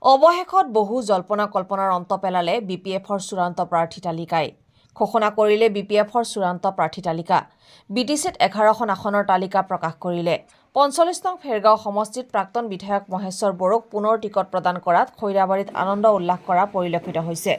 অৱশেষত বহু জল্পনা কল্পনাৰ অন্ত পেলালে বিপিএফৰ চূড়ান্ত প্ৰাৰ্থী তালিকাই। ঘোষণা কৰিলে বিপিএফৰ চূড়ান্ত প্ৰাৰ্থী তালিকা। বিটিচিত 11খন আসনৰ তালিকা প্ৰকাশ কৰিলে। 45 নং ফেৰগাঁও সমষ্টিত প্ৰাক্তন বিধায়ক মহেশ্বৰ বড়োক পুনৰ টিকট প্ৰদান কৰাত খৈৰাবাৰীত আনন্দ উল্লাস কৰা পৰিলক্ষিত হৈছে।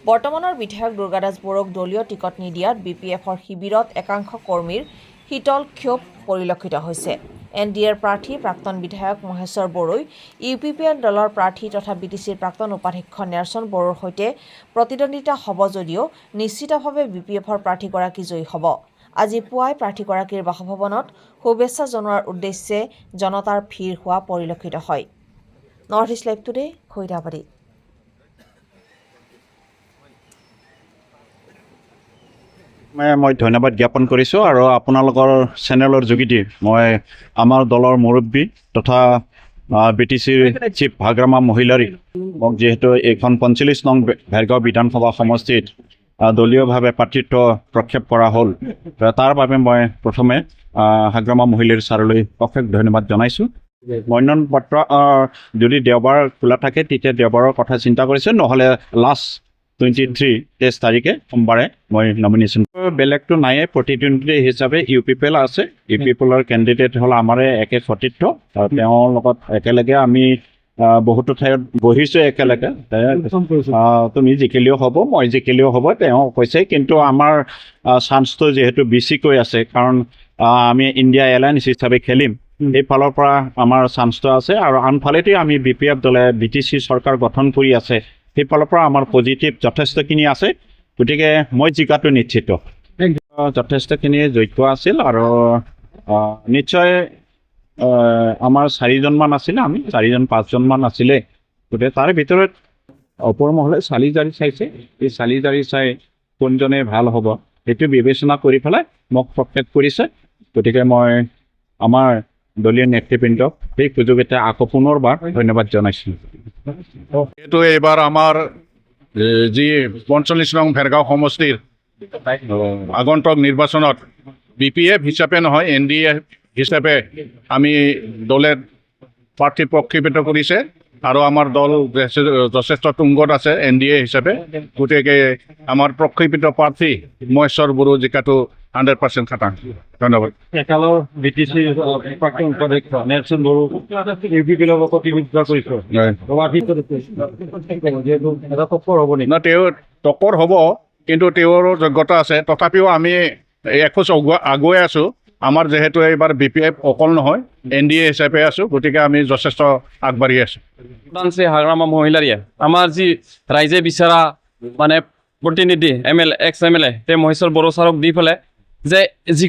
বৰ্তমানৰ বিধায়ক দুৰ্গাদাস বড়োক দলীয় টিকট নিদিয়াত বিপিএফৰ শিবিৰত একাংশ কৰ্মীৰ শীতল ক্ষোভ পৰিলক্ষিত হৈছে। এনডিএৰ প্ৰাৰ্থী প্ৰাক্তন বিধায়ক মহেশ্বৰ বড়োই ইউপিপিএল দলৰ প্ৰাৰ্থী তথা বিটিচিৰ প্ৰাক্তন উপাধ্যক্ষ নেলছন বড়োৰ সৈতে প্ৰতিদ্বন্দ্বিতা হ'ব যদিও নিশ্চিতভাৱে বিপিএফৰ প্ৰাৰ্থীগৰাকী জয়ী হ'ব। আজি পুৱাই প্ৰাৰ্থীগৰাকীৰ বাসভৱনত শুভেচ্ছা জনোৱাৰ উদ্দেশ্যে জনতাৰ ভিৰ হোৱা পৰিলক্ষিত হয়। North east live today, Khoirabari. মই ধন্যবাদ জ্ঞাপন কৰিছোঁ আৰু আপোনালোকৰ চেনেলৰ যোগেদি মই আমাৰ দলৰ মুৰব্বী তথা বিটিচিৰ চিফ ভাগ্ৰামা মহিলাৰী মোক যিহেতু এইখন 45 নং ভেৰগাঁও বিধানসভা সমষ্টিত দলীয়ভাৱে প্ৰাৰ্থিত্ব প্ৰক্ষেপ কৰা হ'ল, তাৰ বাবে মই প্ৰথমে ভাগ্ৰামা মহিলাৰ ছাৰলৈ অশেষ ধন্যবাদ জনাইছোঁ। মনোনয়ন পত্ৰ যদি দেওবাৰ খোলা থাকে তেতিয়া দেওবাৰৰ কথা চিন্তা কৰিছে, নহ'লে লাষ্ট 23 তাৰিখে সোমবাৰে মই নমিনেশ্যন। বেলেগটো নাইয়ে, প্ৰতিদ্বন্দ্বী হিচাপে ইউপিপিএল আছে। ইউপিপিএলৰ কেণ্ডিডেট হ'ল আমাৰে একে সতীৰ্থ, তেওঁৰ লগত একেলগে আমি বহুতো ঠাইত বহিছোঁ একেলগে। তুমি জিকিলেও হ'ব, মই জিকিলেও হ'ব, তেওঁ কৈছে। কিন্তু আমাৰ চান্সটো যিহেতু বেছিকৈ আছে, কাৰণ আমি ইণ্ডিয়া এলায়েন্স হিচাপে খেলিম, এইফালৰ পৰা আমাৰ চান্সটো আছে। আৰু আনফালেদি আমি বিপিএফ দলে বিটিচি চৰকাৰ গঠন কৰি আছে, সেইফালৰ পৰা আমাৰ পজিটিভ যথেষ্টখিনি আছে। গতিকে মই জিকাটো নিশ্চিত। যথেষ্টখিনি যোগ্য আছিল আৰু নিশ্চয় আমাৰ 4জনমান আছিলে, আমি 4-5জনমান আছিলে। গতিকে তাৰে ভিতৰত ওপৰ মহলে চালি-জাৰি চাইছে। এই চালি-জাৰি চাই কোনজনে ভাল হ'ব সেইটো বিবেচনা কৰি পেলাই মোক প্ৰক্ষেপ কৰিছে। গতিকে মই আমাৰ দলীয় নেতৃবৃন্দক সেই সুযোগতে আকৌ পুনৰবাৰ ধন্যবাদ জনাইছোঁ। এইটো এইবাৰ আমাৰ যি 45 নং ভেৰগাঁও সমষ্টিৰ আগন্তুক নিৰ্বাচনত বিপিএফ হিচাপে নহয়, এনডিএ হিচাপে আমি দলে প্ৰাৰ্থী প্ৰক্ষেপিত কৰিছে আৰু আমাৰ দল যথেষ্ট তুংগত আছে এনডিএ হিচাপে। গতিকে আমাৰ প্ৰক্ষেপিত প্ৰাৰ্থী মহেশ্বৰ বড়ো জিকাটো 100% খাটাং। ধন্যবাদ। একালৰ বিটিচি প্ৰাক্তন উপাধ্যক্ষ নেলছন বড়ো ইউপিপিএলৰ প্ৰতিনিধিত্ব কৰিছে। এটা টক্কৰ হ'ব নেকি? তেওঁ টক্কৰ হ'ব, কিন্তু তেওঁৰ যোগ্যতা আছে। তথাপিও আমি এখোজ আগুৱাই আছোঁ। আমাৰ যিহেতু এইবাৰ বিপিএফ অকল নহয়, এনডিএ হিচাপে আছোঁ, গতিকে আমি যথেষ্ট আগবাঢ়ি আছোঁ। শ্ৰী ভাগ্ৰামা মহিলাৰীয়ে আমাৰ যি ৰাইজে বিচৰা মানে প্ৰতিনিধি এক্স এম এল এ তেওঁ মহেশ্বৰ বড়ো ছাৰক দি পেলাই যে যি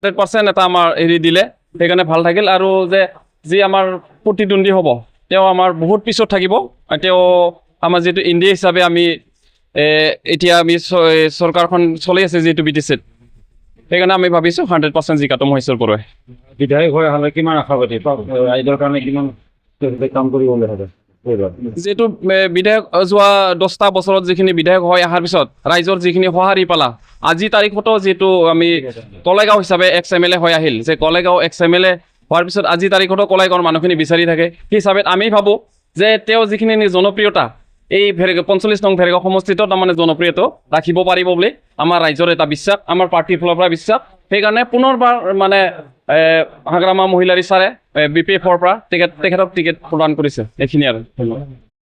100% এটা আমাৰ হেৰি দিলে, সেইকাৰণে ভাল থাকিল। আৰু যে যি আমাৰ প্ৰতিদ্বন্দ্বী হ'ব তেওঁ আমাৰ বহুত পিছত থাকিব। তেওঁ আমাৰ যিটো ইণ্ডিয়া হিচাপে আমি এতিয়া আমি চৰকাৰখন চলি আছে যিটো বিটিচিত, সেইকাৰণে আমি ভাবিছোঁ 100% জিকাটো মহেশ্বৰ বড়োৱে। বিধায়ক হৈ অহালৈ কিমান আশাবাদী? ৰাইজৰ কাৰণে কিমান কাম কৰিবলৈ হ'ব? যিহেতু বিধায়ক যোৱা 10টা বছৰত যিখিনি বিধায়ক হৈ অহাৰ পিছত ৰাইজৰ যিখিনি সঁহাৰি পালা, আজি তাৰিখতো যিহেতু আমি কলেগাঁও হিচাপে এক্স এম এল এ হৈ আহিল, যে কলেগাঁও এক্স এম এল এ হোৱাৰ পিছত আজি তাৰিখতো কলেগাঁৱৰ মানুহখিনি বিচাৰি থাকে। সেই হিচাপে আমি ভাবোঁ যে তেওঁ যিখিনি জনপ্ৰিয়তা এই 45 নং ভেৰগাঁও সমষ্টিত তাৰমানে জনপ্ৰিয়তা ৰাখিব পাৰিব বুলি আমাৰ ৰাইজৰ এটা বিশ্বাস, আমাৰ পাৰ্টীৰ ফালৰ পৰা বিশ্বাস। সেইকাৰণে পুনৰবাৰ মানে ভাগ্ৰামা মহিলাৰী ছাৰে বিপিএফৰ পৰা তেখেতক টিকেট প্ৰদান কৰিছে। এইখিনি আৰু।